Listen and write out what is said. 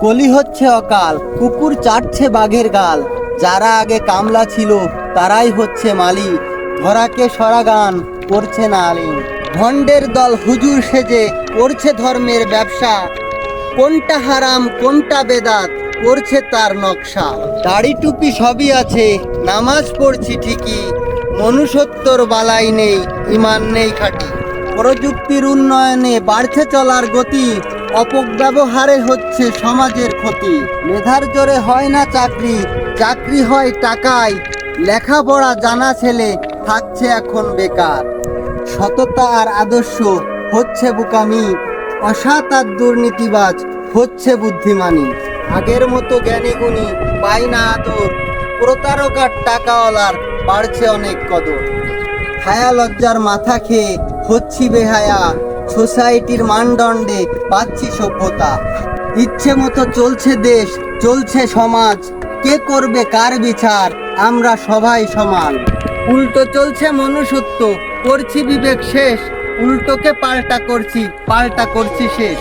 কলি হচ্ছে অকাল, কুকুর চাটছে বাঘের গাল। যারা আগে কামলা ছিল তারাই হচ্ছে মালিক, ধরাকে সরা গান করছে না আলিম। ভণ্ডের দল হুজুর সেজে করছে ধর্মের ব্যবসা, কোনটা হারাম কোনটা বেদাত করছে তার নকশা। দাড়ি টুপি সবই আছে, নামাজ পড়ছি ঠিকই, মনুষ্যত্বর বালাই নেই, ইমান নেই খাঁটি। প্রযুক্তির উন্নয়নে বাড়ছে চলার গতি, অপব্যবহারে হচ্ছে সমাজের ক্ষতি। মেধার জোরে হয় না চাকরি, চাকরি হয় টাকায়, লেখাপড়া জানা ছেলে থাকছে এখন বেকার। সততা আর আদর্শ হচ্ছে বোকামি, অসৎ আর দুর্নীতিবাজ হচ্ছে বুদ্ধিমানী। আগের মতো জ্ঞানী গুণী পায় না আদর, প্রতারকার টাকাওয়ালার বাড়ছে অনেক কদর। হায়া লজ্জার মাথা খেয়ে হচ্ছি বেহায়া, সোসাইটির মানদণ্ডে পাচ্ছি সভ্যতা। ইচ্ছে মতো চলছে দেশ, চলছে সমাজ, কে করবে কার বিচার, আমরা সবাই সমান। উল্টো চলছে মনুষ্যত্ব, করছি বিবেক শেষ, উল্টোকে পাল্টা করছি শেষ।